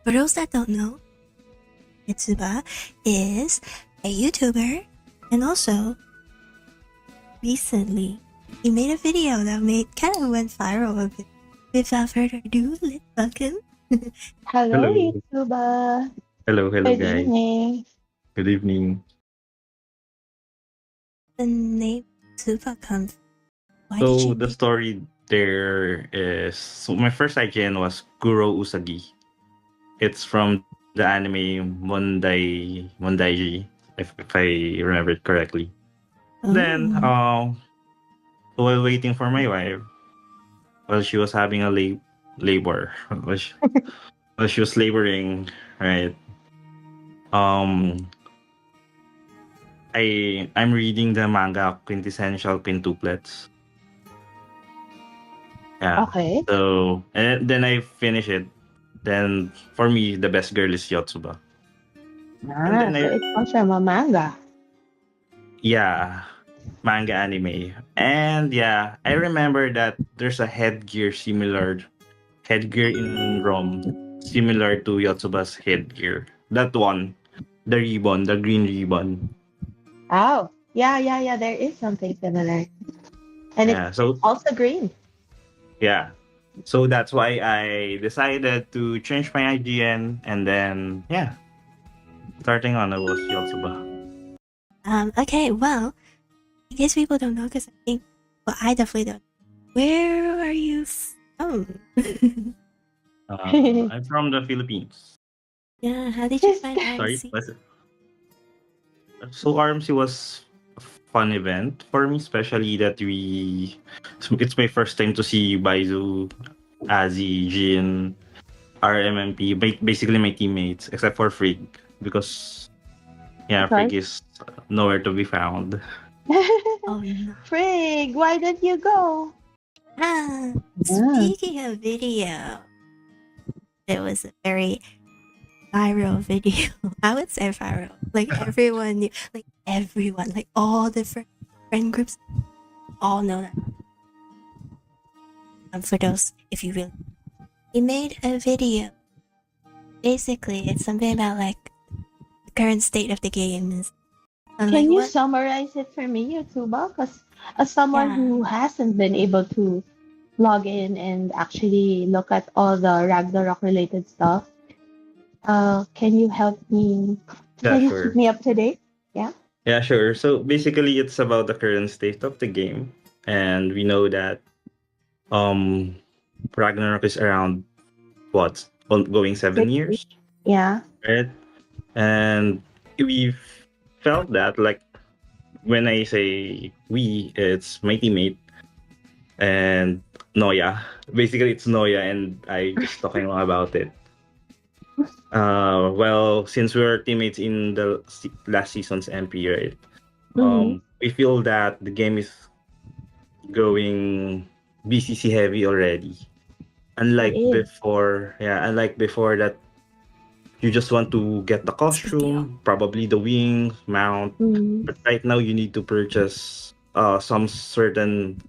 For those that don't know, Yotsuba is a YouTuber, and also recently he made a video that kind of went viral a bit. Without further ado, let's welcome Hello, Hello. Yotsuba. Hello, Good guys. evening. Good evening. the name Yotsuba come from. Why did So you the name? story there is my first IGN was Kuro Usagi. It's from the anime Mondaiji, if I remember it correctly. Then Oh, while waiting for my wife, while she was having a labor, while she was laboring, right? Um I'm reading the manga Quintessential Quintuplets. Yeah. Okay. So and then I finish it. Then for me, the best girl is Yotsuba. And then So it comes from a manga. yeah, manga anime. And yeah, I remember that there's a headgear in RoM, similar to Yotsuba's headgear. That one, the ribbon, the green ribbon. Oh, yeah. There is something similar. And it's Yeah. So also green. yeah. So that's why I decided to change my IGN, and then yeah, starting on it was Yotsuba. okay. Well, in case people don't know, because I think, well, I definitely don't. Where are you from? I'm from the Philippines. Yeah, how did you This find guy. Sorry, RMC? what's it? So RMC was a fun event for me, especially that it's my first time to see Baizu, Azi, Jin, RMMP, basically my teammates, except for Frig, because yeah, Frig Because is nowhere to be found. Oh no. Frig, why did you go? Ah, Yeah. speaking of video, it was a very viral video. I would say viral. Like everyone knew, like everyone, like all different friend groups, all know that. For those, if you really, he made a video. Basically, it's something about like the current state of the game is. I'm like, Can you what? summarize it for me, Yotsuba? Because as someone Yeah. who hasn't been able to log in and actually look at all the Ragnarok related stuff, can you help me? Yeah, Can you keep sure. me up to date? Yeah. Yeah, sure. So basically, it's about the current state of the game, and we know that um Ragnarok is around what going 7 years, Yeah. right? And we felt that, like, when I say we, it's my teammate and Noya. Basically, it's Noya and I just talking about it. Well, since we were teammates in the last season's MP, right? Mm-hmm. We feel that the game is going BCC heavy already. It is. Unlike before that you just want to get the It's BTO. costume, probably the wings, mount. Mm-hmm. But right now you need to purchase some certain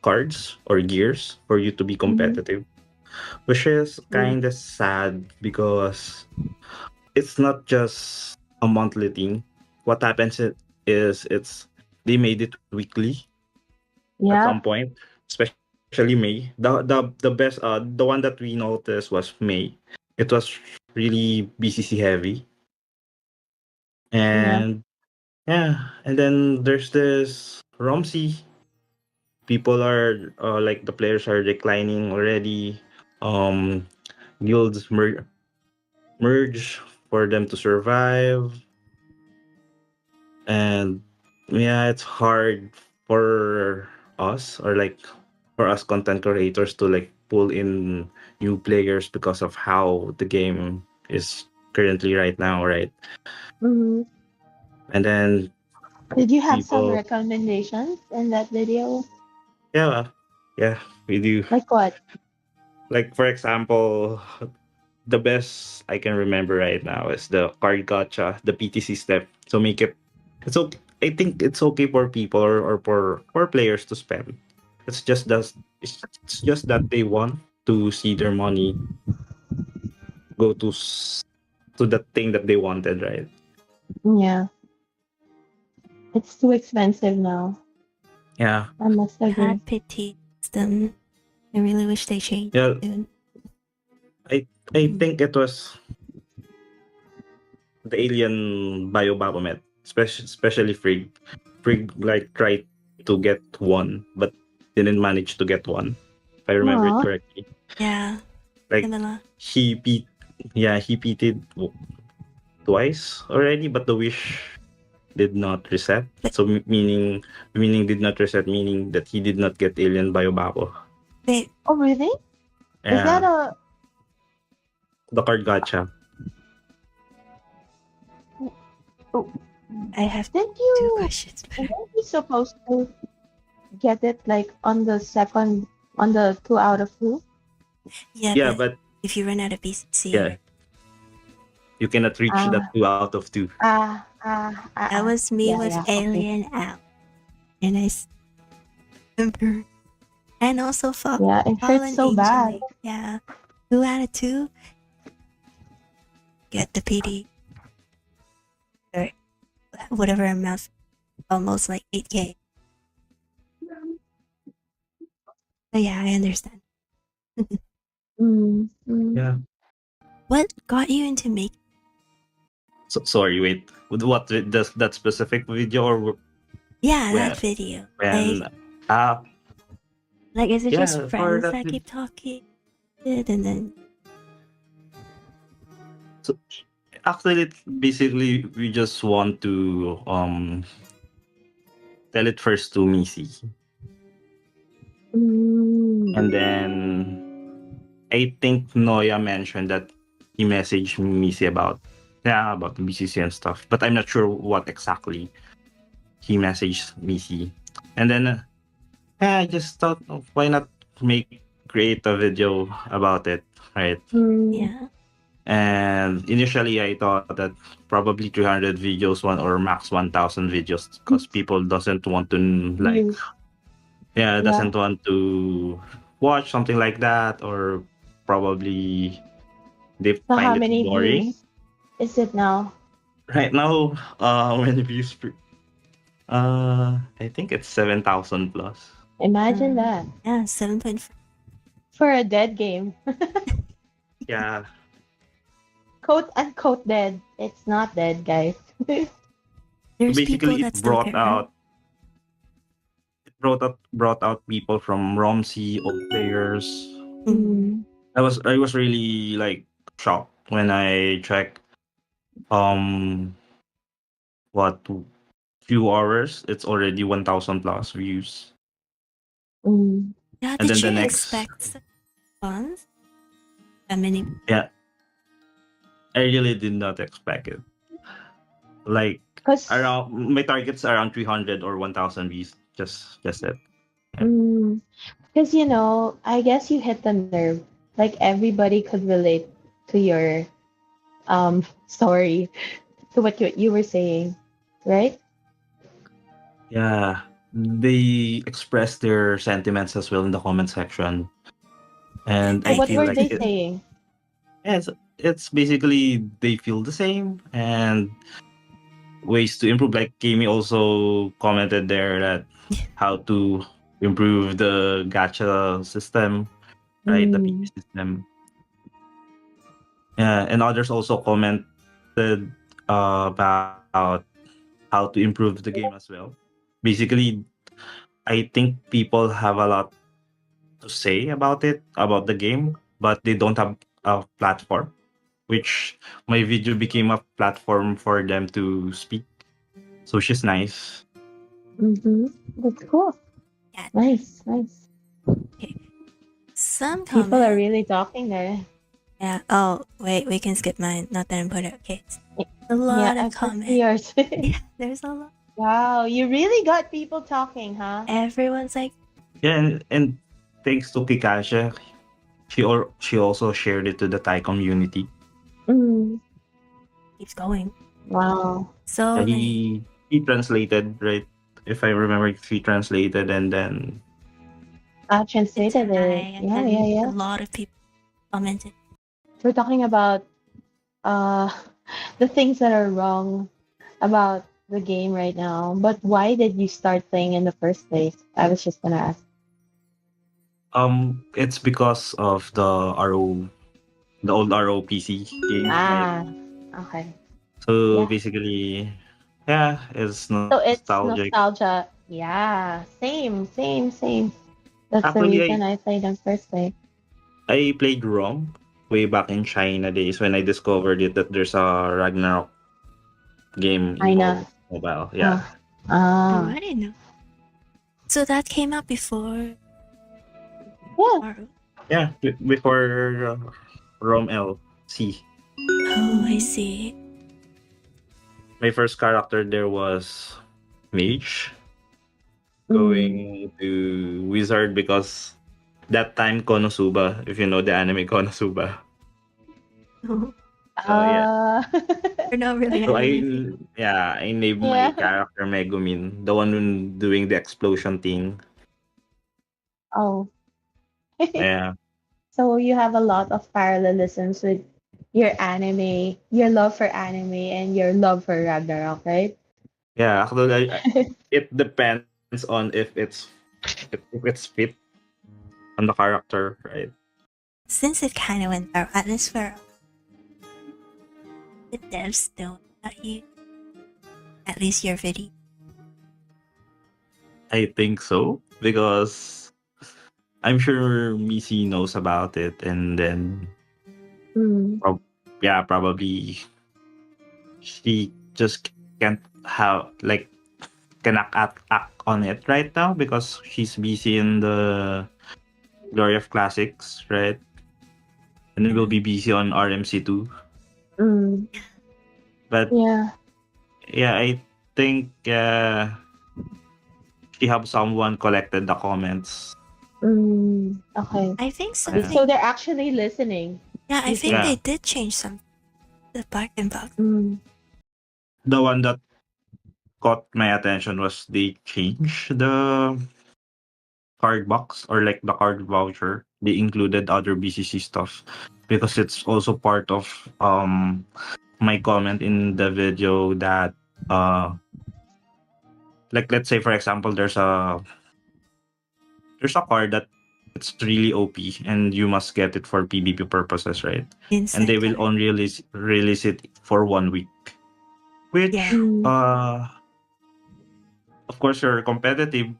cards or gears for you to be Mm-hmm. competitive, which is kind of sad because it's not just a monthly thing. What happens is it's they made it weekly at some Yeah. point, especially May. The best the one that we noticed was May. It was really BCC heavy, Yeah. and yeah, and then there's this Romsey. People are like the players are declining already. Um, guilds merge for them to survive, and yeah, it's hard for us or like for us content creators to like pull in new players because of how the game is currently right now, right? Mm-hmm. And then Did you have some people recommendations in that video? yeah, Yeah, we do. Like what? Like for example, the best I can remember right now is the card gacha, the PTC step. So make it. It's okay. I think it's okay for people or for players to spend. It's just that it's just that they want to see their money go to the thing that they wanted, right? Yeah, it's too expensive now. Yeah, I must agree. Had pity them. I really wish they changed yeah. soon. I think it was the alien bio Baphomet, especially Frigg. Frigg like tried to get one, but didn't manage to get one. If I remember it Aw. correctly, Yeah, like similar. he beat, yeah, he beated twice already, but the wish did not reset. But So meaning did not reset, meaning that he did not get alien bio Bapho. wait, Oh, really? Is that Yeah, a? the card gacha. Oh, I have didn't two you? questions. Weren't you supposed to get it like on the second, on the 2 out of 2? Yeah, Yeah, but but if you run out of BCC, yeah, you cannot reach that Ah, 2 out of 2. that was me Yeah, with yeah. Okay. Alien out, and I remember, and also Yeah, it hurts Fallen so bad. Angeling. Yeah, 2 out of 2. Get the PD or whatever amount, almost like 8K. But yeah, I understand. Mm, mm. Yeah. What got you into making? So, sorry, wait. With what? With that specific video or Yeah, that when video. when ah Like, is it just yeah, for friends that that keep talking? And then so actually it's basically we just want to tell it first to Missy, Mm. and then I think Noya mentioned that he messaged Missy about the BCC and stuff, but I'm not sure what exactly he messaged Missy, and then yeah, I just thought, oh, why not create a video about it, right? Mm. yeah, And initially, I thought that probably 300 videos, one or max 1,000 videos, because people doesn't want to like, Views. yeah, Yeah. doesn't want to watch something like that, or probably they So find how it many boring. views is it now? Right now, many views I think it's 7,000 plus. Imagine that. yeah, 7.5. For a dead game. Yeah, Quote unquote dead. It's not dead, guys. There's people basically that still care, right? brought out people from ROMC, old players. Mm-hmm. Mm. I was really like shocked when I checked um what few hours it's already 1,000 plus views. Mm. Yeah, And then did the you next, expect such funds? That many? yeah, I really did not expect it. Like Cause around my target's around 300 or 1,000 views. Just it. Yeah. mm, cause I guess you hit the nerve. Like everybody could relate to your story, to what you were saying, right? Yeah. They express their sentiments as well in the comment section. And So I I what feel get were like they that. it saying? yeah, it's basically they feel the same and ways to improve. Like Keimmi also commented there that how to improve the gacha system, right? The Mm. PP system. Yeah, and others also commented about how to improve the game as well. Basically, I think people have a lot to say about it, about the game, but they don't have a platform, which my video became a platform for them to speak. So she's nice. Mm-hmm. That's cool. Yeah. Nice, nice. Okay. Some People are comment. really talking there. Yeah. Oh wait, we can skip mine. Not that important. Okay. A Yeah, lot of let's see comment. yours. Yeah, there's a lot. Wow, you really got people talking, huh? Everyone's like, Yeah, and thanks to Kikasha, she also shared it to the Thai community. Mm. Keeps going. Wow. So Yeah, like he translated, right? If I remember, he translated and then I into translated it. Thai, and Yeah, yeah, then a yeah. lot of people commented. We're talking about uh the things that are wrong about the game right now. But why did you start playing in the first place? I was just gonna ask. it's because of the old ROPC game, right? Ah, okay. So Yeah. basically, yeah, it's So it's nostalgic. nostalgia. Yeah. Same, same, same. That's the Actually, reason I played in first place. I played RoM way back in China days when I discovered it that there's a Ragnarok game in China. mobile. Yeah, Oh. Oh, Ah. I didn't know. So that came out before Yeah. Maru. yeah, before RoM LC. Oh, I Mm-hmm. see. My first character there was Mage, Mm. going to Wizard because that time Konosuba, if you know the anime Konosuba. So yeah. Uh, You're not really So anime fan. I named my yeah. character Megumin, the one doing the explosion thing. Oh. Yeah. So you have a lot of parallelisms with your anime, your love for anime, and your love for Ragnarok, right? Yeah, actually it depends on if it's fit on the character, right? Since it kind of went viral, at least for the devs don't let you, at least your video. I think so because I'm sure Missy knows about it and then Mm. prob- yeah, probably she just can't have like cannot act on it right now because she's busy in the Glory of Classics, right? And then we'll Yeah. be busy on RMC2. Mm. But Yeah. yeah, I think she have someone collected the comments. Mm. Okay. I think Yeah, So something. they're actually listening, Yeah, I you think think? yeah. they did change some the bargain box. Mm. The one that caught my attention was they changed the card box or like the card voucher. They included other BCC stuff because it's also part of my comment in the video that uh like let's say for example there's a card that it's really OP and you must get it for PvP purposes, right? And Inside they will card. only release it for 1 week, which Yeah. Mm. of course you're competitive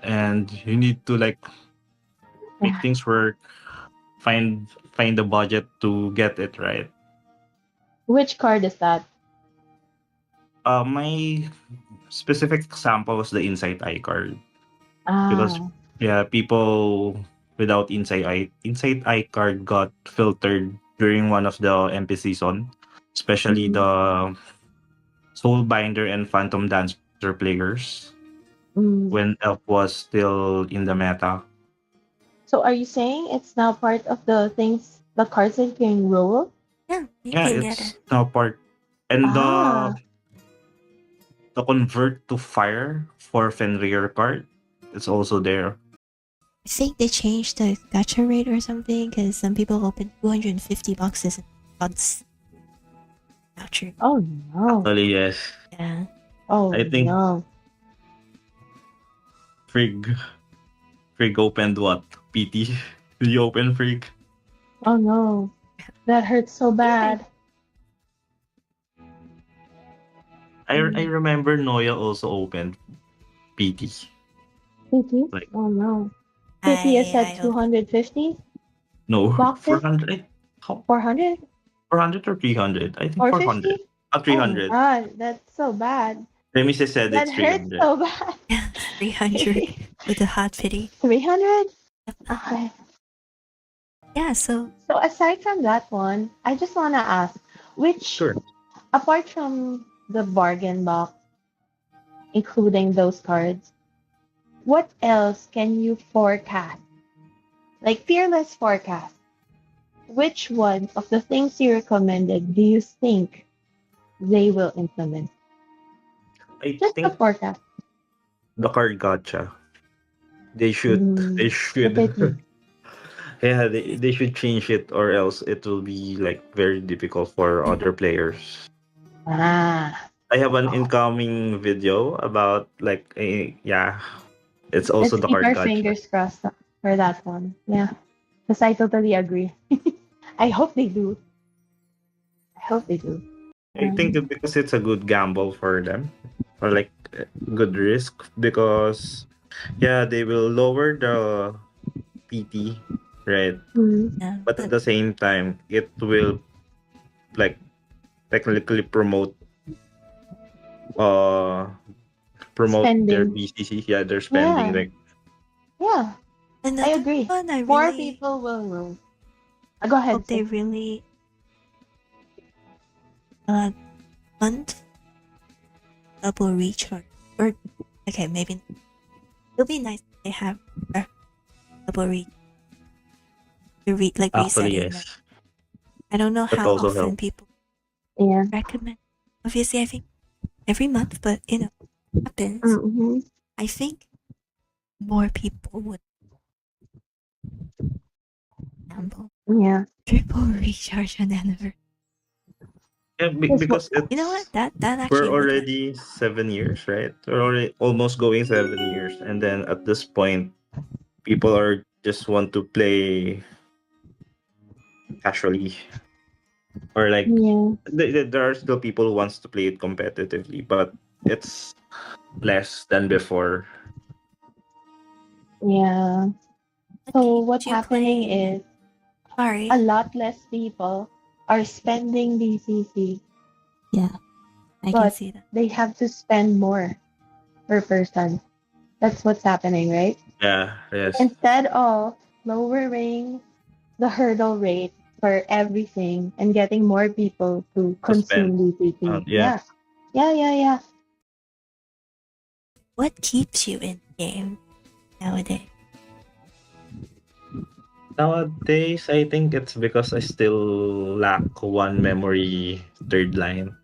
and you need to like make Yeah. things work, find the budget to get it right. Which card is that? My specific example was the Insight Eye card because Ah. yeah, people without Insight Eye card got filtered during one of the MP season, especially Mm. the Soulbinder and Phantom Dancer players Mm. when Elf was still in the meta. So are you saying it's now part of the things, the cards that you can roll? Yeah, you Yeah, can get it. it's now part and Ah. the convert to fire for Fenrir card, it's also there. I think they changed the gacha rate or something because some people open 250 boxes and odds. Not true. Oh no. Actually, yes. Yeah. Oh I think no. Frig Frig opened what? PT? Did you open Frig? Oh no. That hurts so Yeah. bad. I Mm. remember Noya also opened PT. PT? Like Oh no. PT is at I opened. 250 no, boxes? 400. How 400 400 or 300? I think or 400. 50? Oh my 300. god, that's so bad. Nemesis said That it's hurts 300. so bad. Yeah, 300 with the hot pity. 300? Okay. Yeah, so So aside from that one, I just want to ask, which, Sure. apart from the bargain box, including those cards, what else can you forecast Like fearless forecast. Which one of the things you recommended do you think they will implement? I Just the think forecast. the card gotcha. They should Mm, they what should they think? yeah, they should change it or else it will be like very difficult for other players. Ah, I have an okay. incoming video about like a yeah, it's also Let's the keep card our gotcha. fingers crossed for that one. Yeah, because I totally agree. I hope they do. I hope they do. I think Um, because it's a good gamble for them or like good risk because yeah, they will lower the PT, right? mm, Yeah, But at but the same time, it will like technically uh promote their spending. BCC. Yeah, their spending. Yeah, Like yeah, I another agree. one I More really people will roam. Go ahead, hope they sis. really uh fund double recharge. Or okay, maybe it'll be nice if they have a double reach like actually, resetting. Like yes, I don't know that how also often helps. people Yeah. recommend. Obviously, I think every month, but happens. Mm-hmm. I think more people would gamble. Yeah. Triple recharge on anniversary. Yeah, Because what? because You know what? it's That we're actually would work. already 7 years, right? We're already almost going 7 years, and then at this point, people are just want to play casually, or like Yeah. there are still people who wants to play it competitively, but it's less than before. Yeah. What So games what's you happening play? is a Sorry. lot less people are spending BCC, Yeah, I can but see that. they have to spend more per person. That's what's happening, right? Yeah, yes, Instead of lowering the hurdle rate for everything and getting more people to to spend. consume BCC. Yeah, Yeah. Yeah, yeah, yeah. What keeps you in the game nowadays? nowadays I think it's because I still lack one memory third line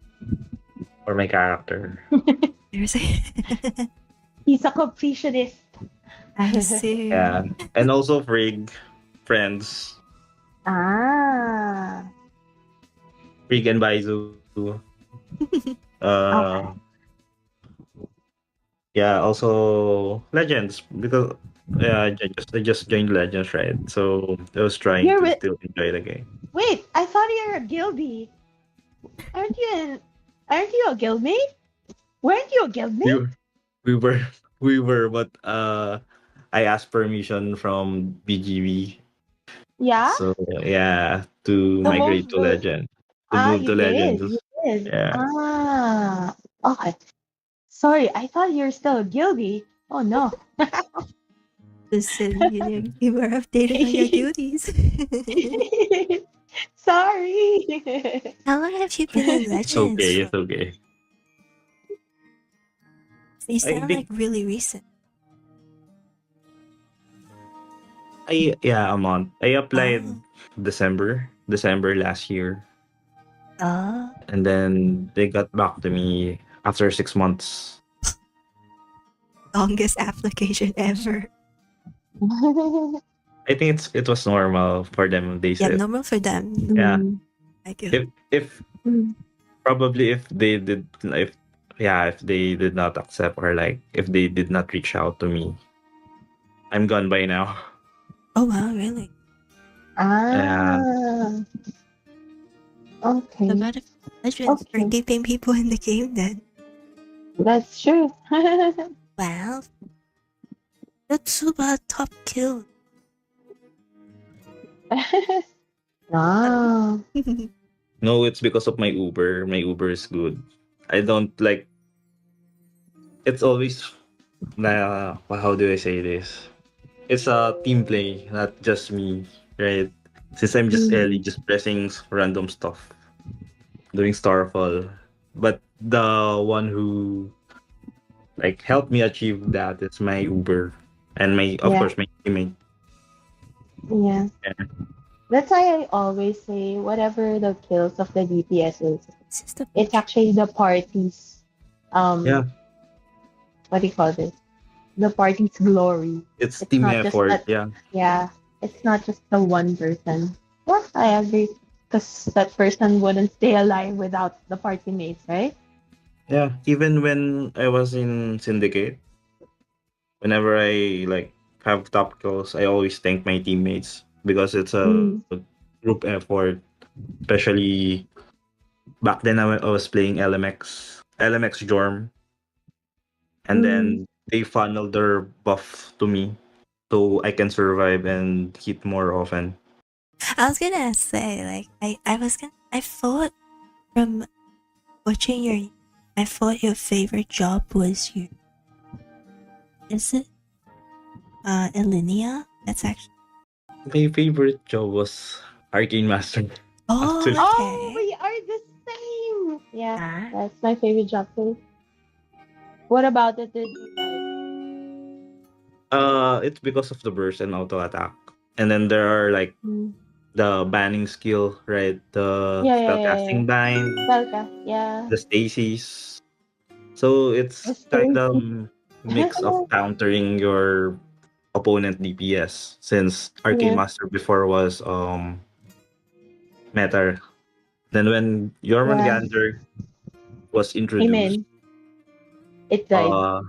for my character. Seriously? He's a completionist. I see. Yeah, and also Frig friends, Ah, Frig and Baizu. Uh, okay. yeah, also Legends because I just joined Legends, right? So I was trying You're to with. still enjoy the game. Wait, I thought you're a guildie. Aren't you? Aren't you a guildmate? Weren't you a We guildmate? were, we were, we were, but I asked permission from BGB, Yeah. so yeah, to To move migrate to the. Legend, to Ah, move you to did. You Legends. did. Yeah, Ah. Okay. Sorry, I thought you're still a guildie. Oh no. Listen, you were updated on your duties. Sorry. How long have you been in it's Legends okay, for? it's okay. You I sound like think really recent. yeah, a month. I applied Oh, December last year, oh, and then they got back to me after 6 months. longest application ever. I think it was normal for them. They Yeah, said, normal for them. yeah, Mm, Like you. if mm, probably if they did if they did not accept or like if they did not reach out to me, I'm gone by now. Oh wow, really? Yeah, ah, A okay. lot of Legends for Okay. keeping people in the game then. That's true. Wow. Yotsuba top kill. Wow. no, it's because of my Uber. My Uber is good. I don't like. It's always how do I say this? It's a team play, not just me, right? Since I'm just Ellie, Mm, just pressing random stuff, doing Starfall. But the one who like helped me achieve that is my Uber and my of yeah. course my teammate. Yeah. Yeah. That's why I always say whatever the kills of the DPS is, This is the it's picture. actually the party's Yeah. what do you call this? The party's glory. It's It's team not just effort. that Yeah. yeah, it's not just the one person. Yeah, I agree. Because that person wouldn't stay alive without the party mates, right? Yeah. Even when I was in Syndicate, whenever I like have top kills, I always thank my teammates because it's a Mm. group effort. Especially back then, I was playing LMX Jorm, and Mm. then they funneled their buff to me so I can survive and hit more often. I was gonna say, like, I thought from watching your, I thought your favorite job was your, is it, Alinea? That's actually, My favorite job was Arcane Master. oh, Actually, Oh, okay. we are the same. Yeah, Ah, that's my favorite job too. What about it did you like? it's because of the burst and auto attack, and then there are like Mm. the banning skill, right? The Yeah, yeah, yeah, yeah. spellcasting bind, Belka, yeah. the stasis. So The it's kind of Stacy. mix of countering your opponent DPS since Arcane Yeah. Master before was meta. Then when Yeah. Jormungandr was introduced, Amen. It died. uh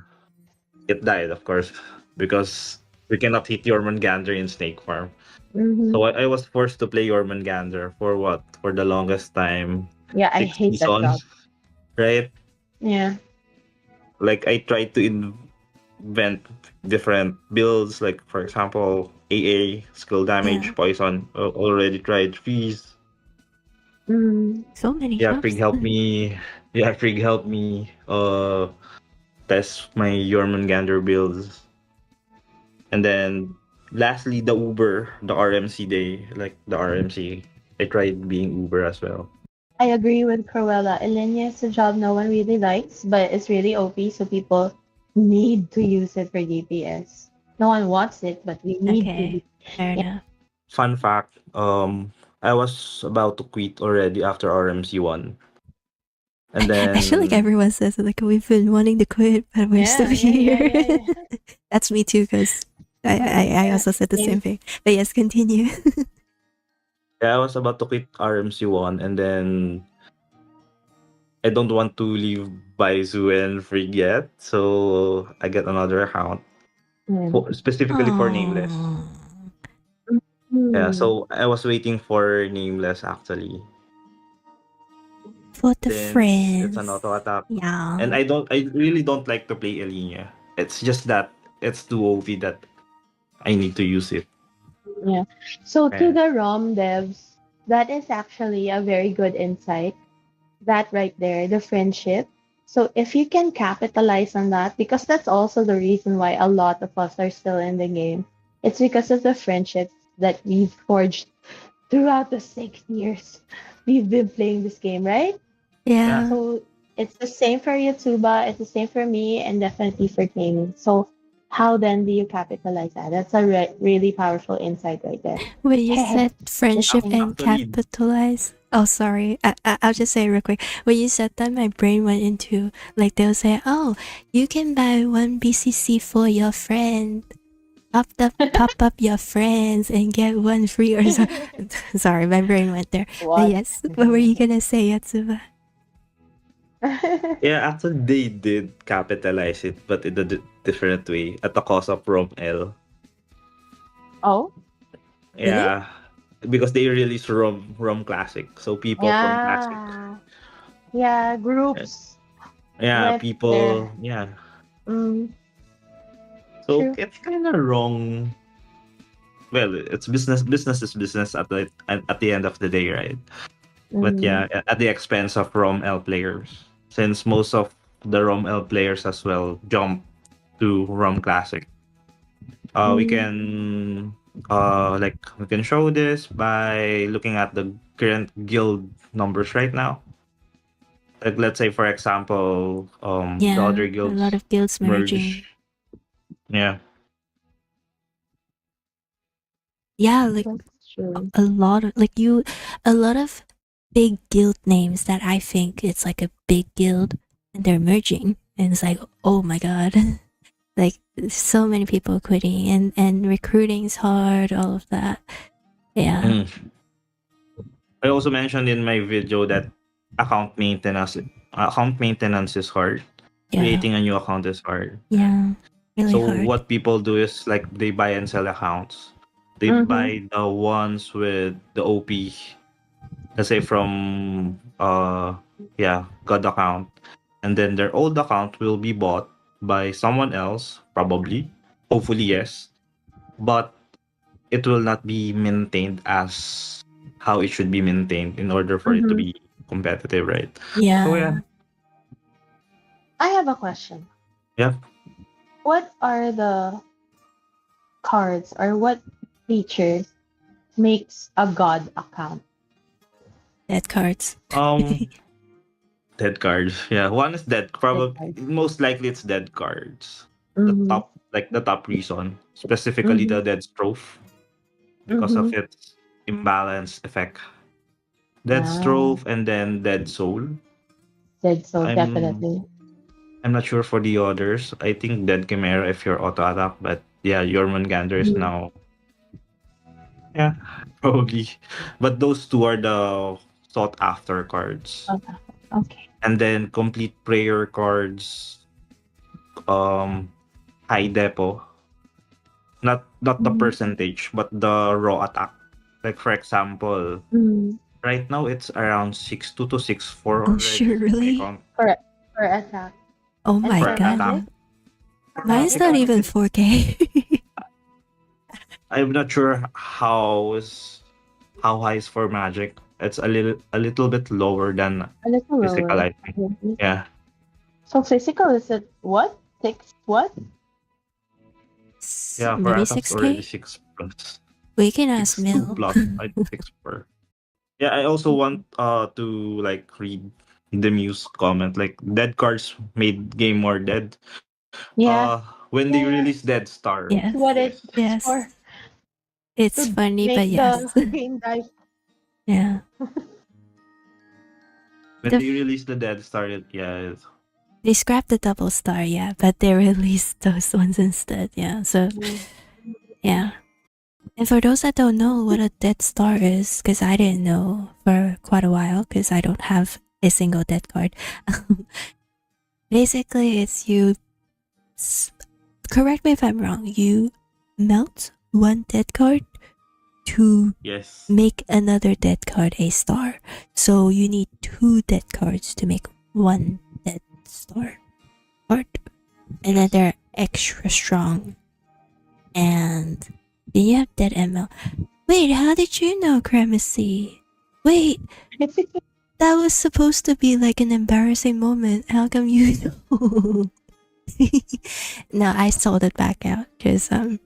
it died of course because we cannot hit Jormungandr in Snake Farm. Mm-hmm. So I was forced to play Jormungandr for what? For the longest time. Yeah, I Six hate that job. seasons, right? Yeah. Like I tried to invent different builds, like for example, AA, skill yeah. damage, poison. Already tried freeze. Mm. So many Yeah, Frig jobs. helped me. Yeah, Frig helped me test my Jormungandr builds. And then lastly the Uber, the RMC day, like the RMC. I tried being Uber as well. I agree with Cruella. Elenia is a job no one really likes, but it's really OP, so people need to use it for DPS. No one wants it, but we need to. Okay, fair Yeah. enough. Fun fact, I was about to quit already after RMC 1. And I feel like then everyone says it, like we've been wanting to quit, but we're still Yeah, yeah, yeah, here. yeah, yeah. That's me too, because I Yeah. also said the Same. same thing. But yes, continue. yeah, I was about to quit RMC 1 and then I don't want to leave Baizu and Frig yet, so I get another account Yeah. for, specifically for Nameless. Oh, Yeah, Mm. so I was waiting for Nameless actually, for the since it's an friends. auto attack, and Yeah. I really don't like to play Elinia. It's just that it's too OP that I need to use it. Yeah. So to Yeah, the ROM devs, that is actually a very good insight. That right there, the friendship. So if you can capitalize on that, because that's also the reason why a lot of us are still in the game. It's because of the friendships that we've forged throughout the 6 years we've been playing this game, right? yeah, Yeah. So it's the same for Yotsuba, it's the same for me, and definitely for Keimmi. So how then do you capitalize that? That's a really powerful insight right there. When you said Just friendship saying. and actually, capitalize, oh sorry, I'll just say it real quick. When you said that, my brain went into, like, they'll say, "Oh, you can buy one BCC for your friend. Top up your friends and get one free," or so. Sorry, my brain went there. But What? yes, what were you gonna say, Yatsuba? yeah, actually they did capitalize it, but in a different way at the cost of ROM L. Oh, Really? Yeah, because they released ROM Classic, so people from Classic, yeah. Yeah, uh, groups yeah, went there. people, yeah. Mm, So true. it's kind of wrong. Well, it's business. Business is business at the end of the day, right? But Mm, yeah, at the expense of ROM L players, since most of the ROM L players as well jump to ROM Classic. We mm, can we can show this by looking at the current guild numbers right now. Like let's say for example, the other Yeah, a lot guilds of guilds merging. merge. Yeah, Yeah, like That's true. a lot of a lot of big guild names that I think it's like a big guild and they're merging and it's like, oh my god. Like so many people quitting and recruiting's hard, all of that. Yeah. Mm. I also mentioned in my video that account maintenance account maintenance is hard. Yeah. Creating a new account is hard. Yeah. Really So hard. what people do is like they buy and sell accounts. They Mm-hmm. buy the ones with the OP, let's say from God account, and then their old account will be bought by someone else, probably, hopefully yes, but it will not be maintained as how it should be maintained in order for it to Mm-hmm. be competitive, right? So Yeah. yeah, I have a question. yeah. What are the cards or what features makes a god account? Dead cards. Um, dead cards. Yeah, one is dead. Like, Probably most likely it's dead cards. The mm-hmm. top, like the top reason, specifically Mm-hmm. the dead strophe because Mm-hmm. of its imbalance effect. Dead Ah, strophe and then dead soul. said so I'm definitely. I'm not sure for the others. I think dead chimera if you're auto attack, but yeah, your Gander is Mm-hmm. now yeah probably. But those two are the sought after cards. Okay. Okay. And then complete prayer cards, um, high depo, not the Mm-hmm. percentage, but the raw attack. Like for example, Mm-hmm. right now it's around 6.2 to 6.4 Oh already sure, in my really? count For for attack Oh and my for for an attack. magic. god. Mine's I not think even it's 4K. I'm not sure how high is for magic. It's a little bit lower than A little physical, lower. I think. Mhm. Yeah. So physical is it what? Six what? Yeah, for Maybe attack it's already 6K? 6 plus. We can ask 6.2 Mill. plus. I think 6.4. Yeah, I also want to like read the Muse comment. Like dead cards made game more dead. Yeah. When they Yeah. release Dead Star. That's Yes. what Yes. it's for. Yes. It's To funny, but make yes. the game die. Yeah. When The they release the Dead Star, yeah, They scrapped the double star, yeah, but they released those ones instead, yeah. So, Mm. yeah. And for those that don't know what a dead star is, because I didn't know for quite a while, because I don't have a single dead card. Basically, it's correct me if I'm wrong, you melt one dead card to yes. make another dead card a star. So you need two dead cards to make one dead star card. And then Yes. they're extra strong. And then you have dead ML. Wait, how did you know, Cremacy? Wait, that was supposed to be like an embarrassing moment. How come you know? No, I sold it back out because I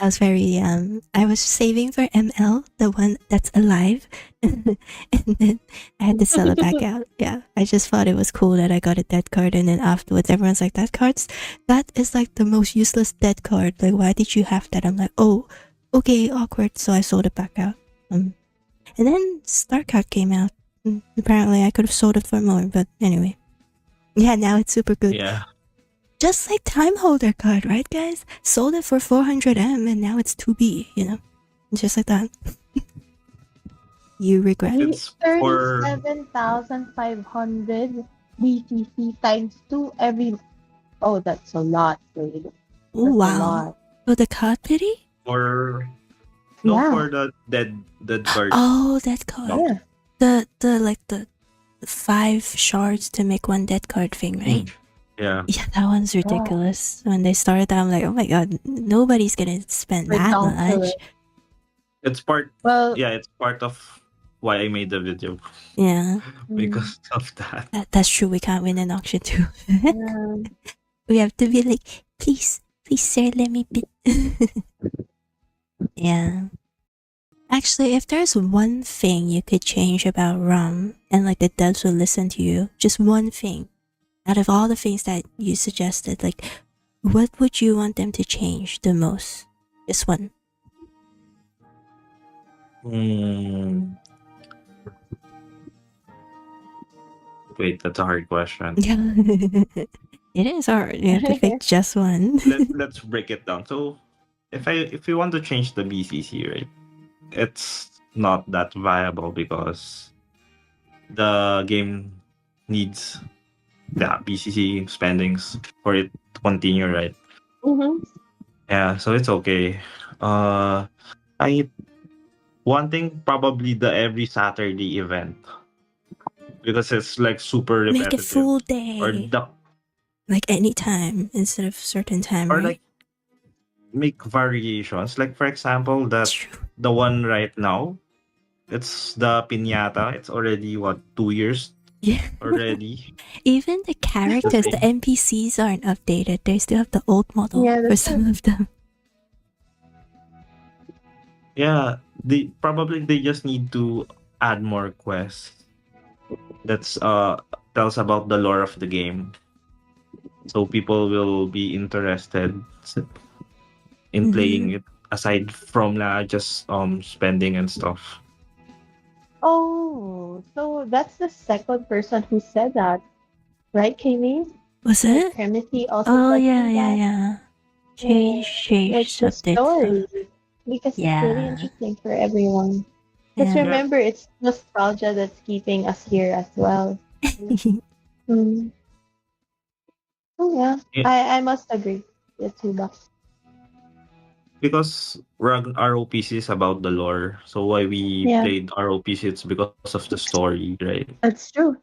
was very I was saving for ML, the one that's alive, and then I had to sell it back out. Yeah, I just thought it was cool that I got a dead card, and then afterwards everyone's like, that is like the most useless dead card. Like, why did you have that? I'm like, oh, okay, awkward. So I sold it back out. And then Star Card came out. Apparently, I could have sold it for more, but anyway, yeah, now it's super good. Yeah. Just like Time Holder card, right, guys? Sold it for 400M and now it's 2B, you know? Just like that. You regret? It's for 37,500 BTC times 2 every. Oh, that's a lot, really. Oh, That's a wow. lot. Oh, the card pity? for no Yeah. for the dead card Oh, that card. box. Yeah. The like the 5 shards to make one dead card thing, right? Yeah. Yeah, that one's Yeah. ridiculous. When they started that, I'm like, oh my god, nobody's gonna spend We're that down to much. it. It's part Well, yeah, it's part of why I made the video Yeah, because of that. that's true. We can't win an auction too. yeah. We have to be like, please, sir, let me bid. Yeah. Actually, if there's one thing you could change about RoM and like the devs will listen to you, just one thing out of all the things that you suggested, like what would you want them to change the most? Just one. Hmm. Wait, that's a hard question. Yeah. It is hard. You have to pick just one. Let's break it down. So, if you want to change the BCC, right, it's not that viable because the game needs the BCC spendings for it to continue, right? Mm-hmm. Yeah, so it's okay. Uh, I wanting probably the every Saturday event because it's like super Make it repetitive, full or day. the Like any time instead of certain time, or right? like make variations. Like for example, It's that true. the one right now, it's the piñata. It's already what 2 years Yeah. already. Even the The characters, the same. NPCs aren't updated. They still have the old model Yeah, for that's some of them. Yeah, they just need to add more quests. That's tells about the lore of the game, so people will be interested in Mm-hmm. playing it aside from just spending and stuff. Oh, so that's the second person who said that, right, Keimmi? Was Like it? Premacy also Oh said yeah, yeah, that. yeah. Yeah, like Change the update stuff. story, because it's really Yeah. interesting for everyone. Because Yeah. Yeah, remember, it's nostalgia that's keeping us here as well. Mm. Oh yeah, yeah, I must agree. Yotsuba. because ROPC is about the lore. So why we Yeah, played ROPC, it's because of the story, right? that's true.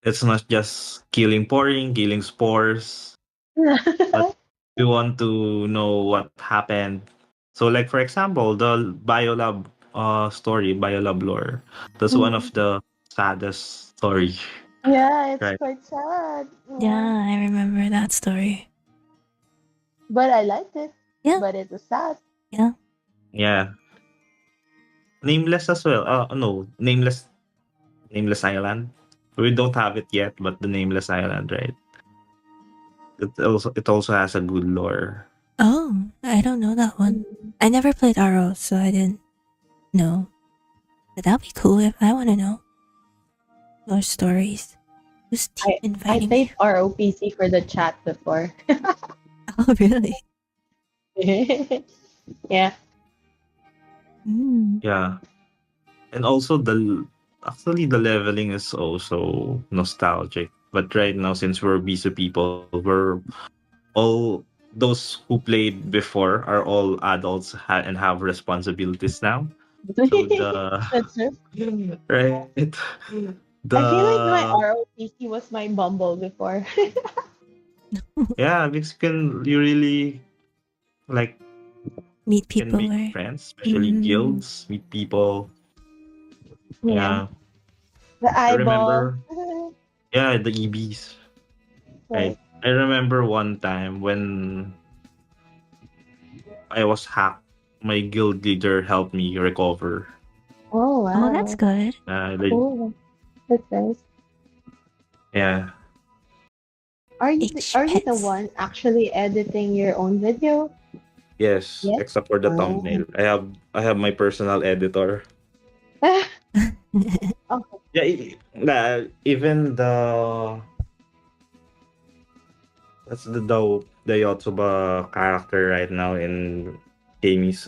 It's not just killing pouring, killing spores, but we want to know what happened. So like for example, the Biolab story, Biolab lore. That's one of Mm. the saddest story, Yeah, it's right? quite sad. Yeah. Yeah, I remember that story. But I liked it. Yeah, But it was sad. yeah. Yeah. Nameless as well. No, Nameless Island. We don't have it yet, but the Nameless Island, right? It also has a good lore. Oh, I don't know that one. Mm. I never played RO, so I didn't know. But that'd be cool if I want to know more stories. Who's I I inviting me? played ROPC for the chat before. Oh, really? Yeah. Mm. Yeah. And also actually the leveling is also nostalgic. But right now, since we're busy people, we're all those who played before are all adults and have responsibilities now. So the That's true. right I feel like my the ROPC was my Bumble before. yeah, because you really like Meet can people make where. friends, especially Mm. guilds, meet people. Yeah. Yeah, The I eyeball. remember. Yeah, the EBs. Right. Right. I remember one time when I was hacked, my guild leader helped me recover. Oh Oh, that's wow. good. Like, Cool. That's nice. yeah. Are you the Pets. one actually editing your own video? Yes, Yes. except for the Oh. thumbnail. I have my personal editor. Oh. Yeah, even that's the Yotsuba character right now in Keimi's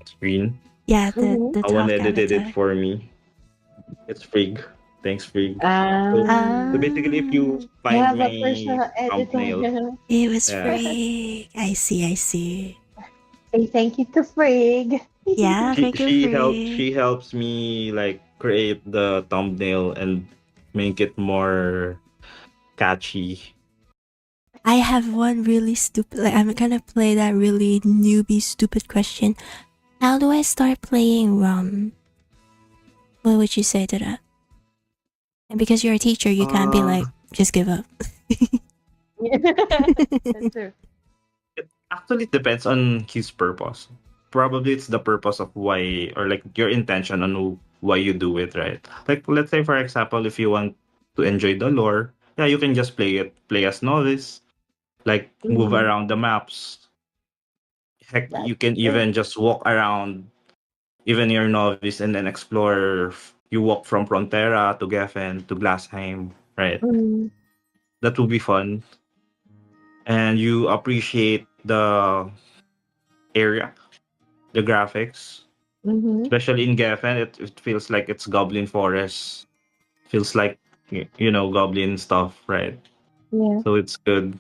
screen. Yeah, Mm-hmm. the Someone talk edited it avatar. for me. It's Frig. Thanks, Frig. So, Um, so basically, if Ah, you you find have a my personal thumbnail, editor. it was yeah, free. I see, I see. Say thank you to Frig. Yeah, she thank you, she helps free. she helps me like create the thumbnail and make it more catchy. I have one really stupid. Like, I'm gonna play that really newbie stupid question. How do I start playing RoM? What would you say to that? And because you're a teacher, you can't be Uh, like, just give up. That's true. it actually depends on his purpose. Probably it's the purpose of why, or like your intention on why you do it, right? Like let's say for example, if you want to enjoy the lore, yeah, you can just play as novice, like move Mhm. around the maps. Heck, That's you can true. even just walk around even you're novice, and then explore. You walk from Frontera to Geffen to Glassheim, right? Mm-hmm. That will be fun, and you appreciate the area, the graphics, Mm-hmm. especially in Geffen. It feels like it's Goblin Forest. Feels like Goblin stuff, right? Yeah. So it's good.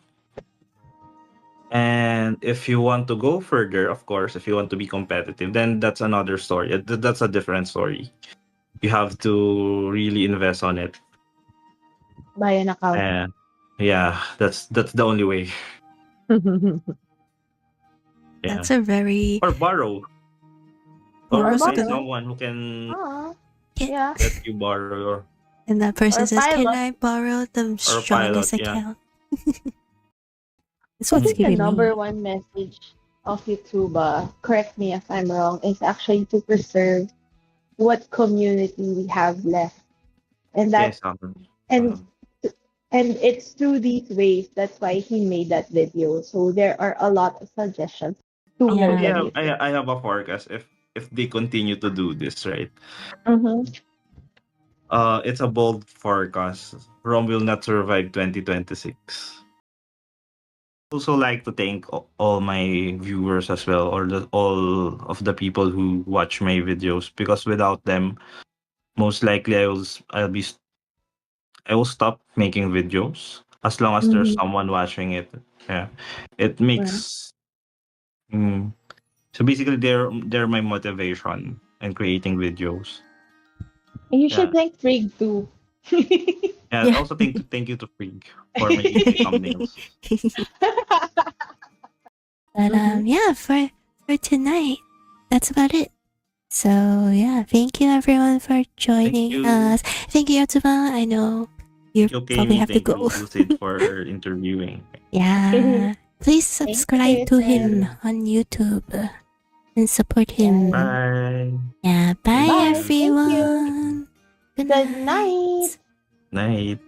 And if you want to go further, of course, if you want to be competitive, then that's another story. That's a different story. You have to really invest on it. Buy an account. And yeah, that's the only way. Yeah. That's a very Or borrow. Or Or Boros find good. borrow. someone who can Ah, Yeah. yeah. let you borrow And that person Or says, "Can pilot. I borrow the or a pilot, strongest yeah. account?" This I one's think the giving number me. one message of Yotsuba, correct me if I'm wrong, is actually to preserve what community we have left. And that Yes, and and it's through these ways that's why he made that video. So there are a lot of suggestions to actually, work Yeah. on YouTube. I have a forecast if they continue to do this, right? Mm-hmm. It's a bold forecast. RoM will not survive 2026. Also like to thank all my viewers as well, or all of the people who watch my videos, because without them, most likely I will stop making videos as long as there's Mm-hmm. someone watching it. Yeah, it Right. makes. Mm, so basically, they're my motivation in creating videos. And you should Yeah, thank Frig too. and Yeah. also thank you to Freak for my easy thumbnails. But Mm-hmm. yeah, for tonight, that's about it. So yeah, thank you everyone for Thank joining you. us. Thank you, Yotsuba. I know you Thank you, probably Keimmi. have to Thank go. you, Lucid, for interviewing. Yeah. Please Thank you, subscribe to him Jason. Yeah. on YouTube and support Yes. him. Bye. Yeah, bye Thank Bye. you. Thank you. everyone. Good Good night. night. Night.